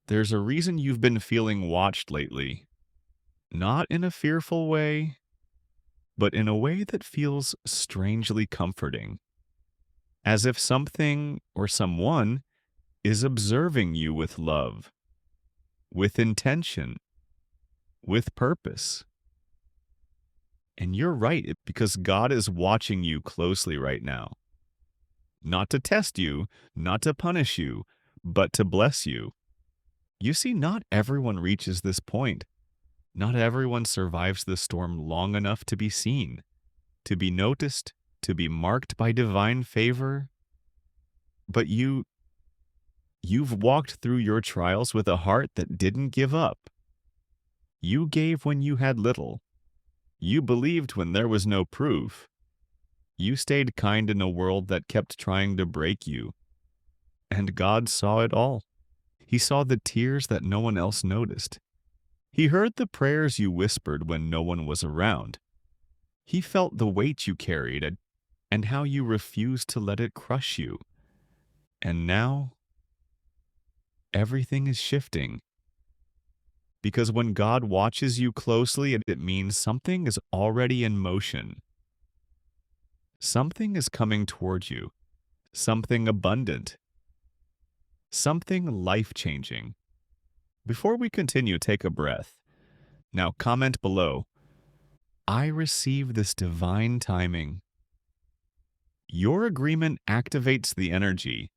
There's a reason you've been feeling watched lately. Not in a fearful way, but in a way that feels strangely comforting. As if something or someone is observing you with love, with intention, with purpose. And you're right, because God is watching you closely right now. Not to test you, not to punish you, but to bless you. You see, not everyone reaches this point. Not everyone survives the storm long enough to be seen, to be noticed, to be marked by divine favor. But you've walked through your trials with a heart that didn't give up. You gave when you had little. You believed when there was no proof. You stayed kind in a world that kept trying to break you. And God saw it all. He saw the tears that no one else noticed. He heard the prayers you whispered when no one was around. He felt the weight you carried and how you refused to let it crush you. And now, everything is shifting. Because when God watches you closely, it means something is already in motion. Something is coming toward you. Something abundant. Something life-changing. Before we continue, take a breath. Now comment below, I receive this divine timing. Your agreement activates the energy.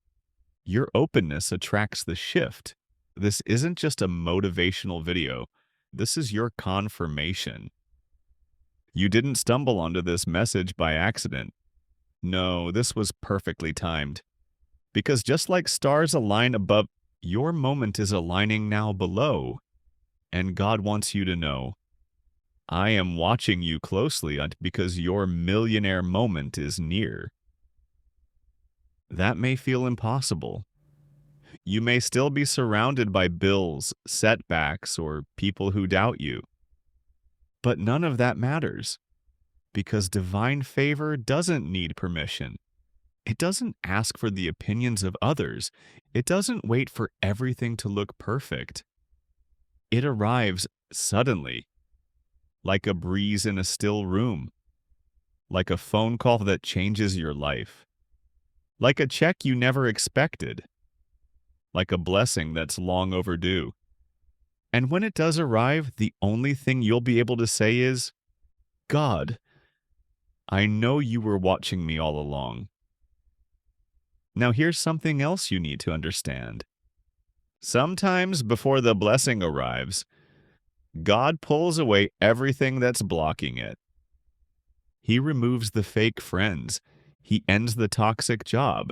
Your openness attracts the shift. This isn't just a motivational video. This is your confirmation. You didn't stumble onto this message by accident. No, this was perfectly timed. Because just like stars align above, your moment is aligning now below. And God wants you to know, I am watching you closely because your millionaire moment is near. That may feel impossible. You may still be surrounded by bills, setbacks, or people who doubt you. But none of that matters, because divine favor doesn't need permission. It doesn't ask for the opinions of others. It doesn't wait for everything to look perfect. It arrives suddenly, like a breeze in a still room, like a phone call that changes your life, like a check you never expected, like a blessing that's long overdue. And when it does arrive, the only thing you'll be able to say is, God, I know you were watching me all along. Now here's something else you need to understand. Sometimes before the blessing arrives, God pulls away everything that's blocking it. He removes the fake friends. He ends the toxic job.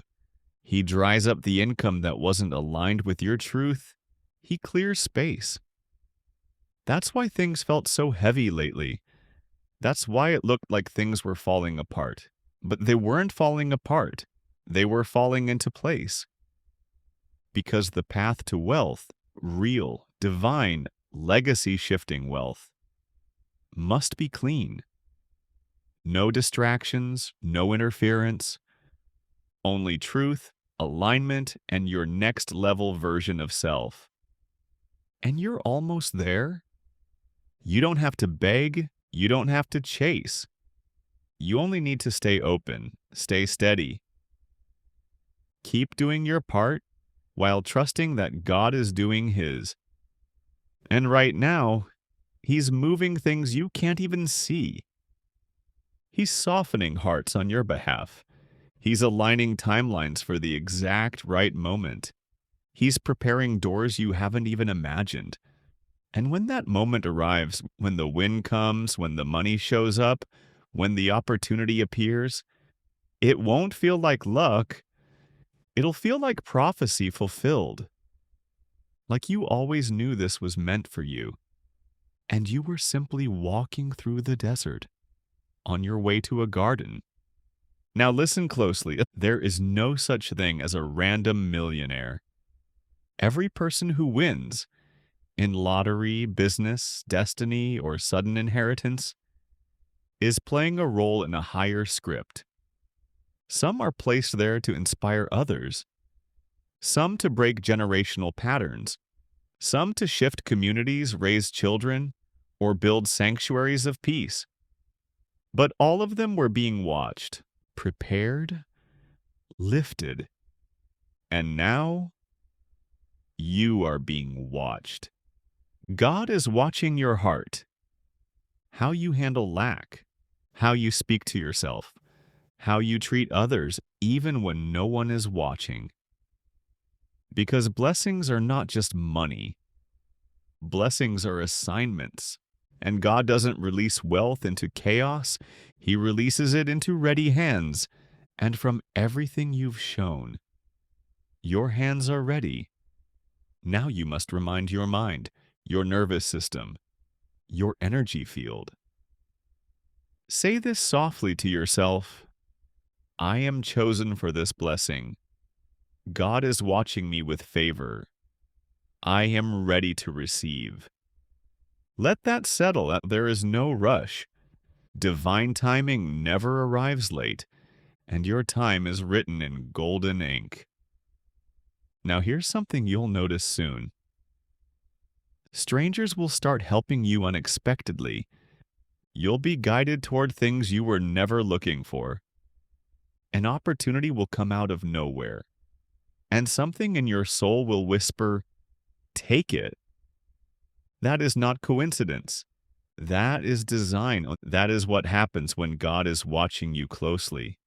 He dries up the income that wasn't aligned with your truth. He clears space. That's why things felt so heavy lately. That's why it looked like things were falling apart. But they weren't falling apart. They were falling into place. Because the path to wealth, real, divine, legacy-shifting wealth, must be clean. No distractions, no interference, only truth, alignment, and your next level version of self. And you're almost there. You don't have to beg, you don't have to chase. You only need to stay open, stay steady. Keep doing your part while trusting that God is doing His. And right now, He's moving things you can't even see. He's softening hearts on your behalf. He's aligning timelines for the exact right moment. He's preparing doors you haven't even imagined. And when that moment arrives, when the win comes, when the money shows up, when the opportunity appears, it won't feel like luck. It'll feel like prophecy fulfilled. Like you always knew this was meant for you. And you were simply walking through the desert, on your way to a garden. Now listen closely. There is no such thing as a random millionaire. Every person who wins, in lottery, business, destiny, or sudden inheritance, is playing a role in a higher script. Some are placed there to inspire others. Some to break generational patterns. some to shift communities, raise children, or build sanctuaries of peace. But all of them were being watched, prepared, lifted, and now you are being watched. God is watching your heart, how you handle lack, how you speak to yourself, how you treat others, even when no one is watching. Because blessings are not just money, blessings are assignments. And God doesn't release wealth into chaos, He releases it into ready hands. And from everything you've shown, your hands are ready. Now you must remind your mind, your nervous system, your energy field. Say this softly to yourself: I am chosen for this blessing. God is watching me with favor. I am ready to receive. Let that settle. There is no rush. Divine timing never arrives late, and your time is written in golden ink. Now here's something you'll notice soon. Strangers will start helping you unexpectedly. You'll be guided toward things you were never looking for. An opportunity will come out of nowhere, and something in your soul will whisper, "Take it." That is not coincidence. That is design. That is what happens when God is watching you closely.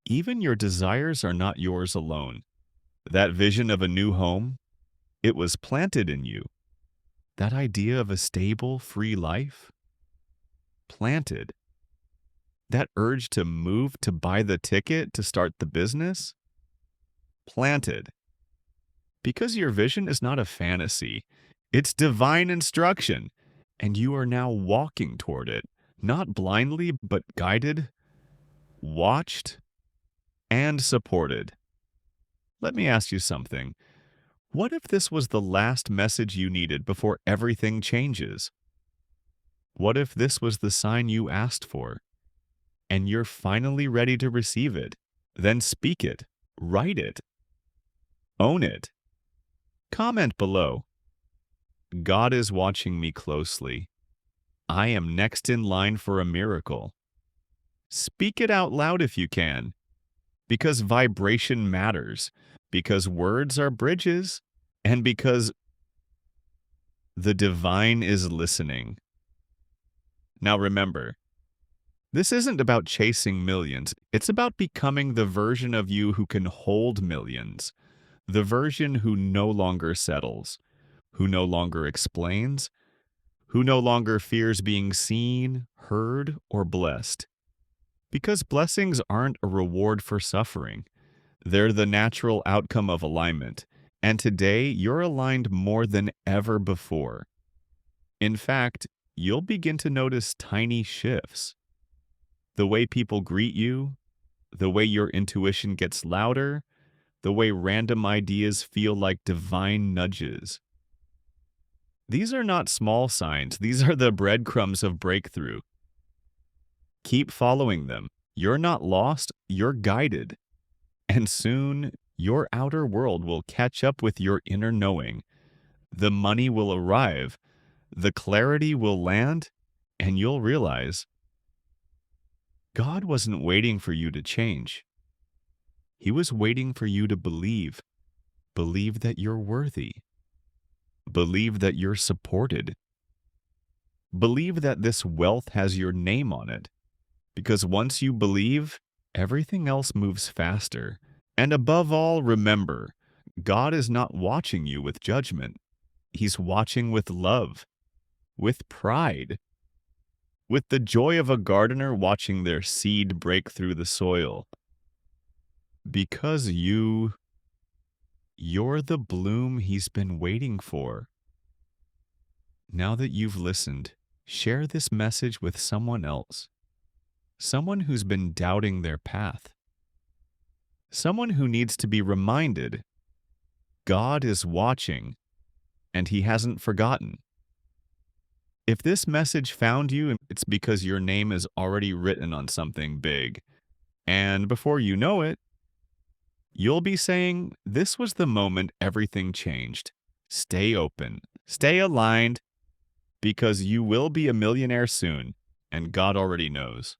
Even your desires are not yours alone. That vision of a new home, it was planted in you. That idea of a stable, free life, planted. That urge to move, to buy the ticket, to start the business, planted. Because your vision is not a fantasy, it's divine instruction, and you are now walking toward it, not blindly, but guided, watched, and supported. Let me ask you something. What if this was the last message you needed before everything changes? What if this was the sign you asked for, and you're finally ready to receive it? Then speak it, write it, own it. Comment below. God is watching me closely. I am next in line for a miracle. Speak it out loud if you can, because vibration matters, because words are bridges, and because the divine is listening. Now remember, this isn't about chasing millions. It's about becoming the version of you who can hold millions, the version who no longer settles, who no longer explains, who no longer fears being seen, heard, or blessed. Because blessings aren't a reward for suffering. They're the natural outcome of alignment. And today, you're aligned more than ever before. In fact, you'll begin to notice tiny shifts. The way people greet you, the way your intuition gets louder, the way random ideas feel like divine nudges. These are not small signs. These are the breadcrumbs of breakthrough. Keep following them. You're not lost, you're guided. And soon, your outer world will catch up with your inner knowing. The money will arrive, the clarity will land, and you'll realize God wasn't waiting for you to change. He was waiting for you to believe. Believe that you're worthy. Believe that you're supported. Believe that this wealth has your name on it. Because once you believe, everything else moves faster. And above all, remember, God is not watching you with judgment. He's watching with love, with pride, with the joy of a gardener watching their seed break through the soil. Because you're the bloom He's been waiting for. Now that you've listened, share this message with someone else. Someone who's been doubting their path. Someone who needs to be reminded God is watching and He hasn't forgotten. If this message found you, it's because your name is already written on something big. And before you know it, you'll be saying, "This was the moment everything changed. Stay open, stay aligned, because you will be a millionaire soon, and God already knows.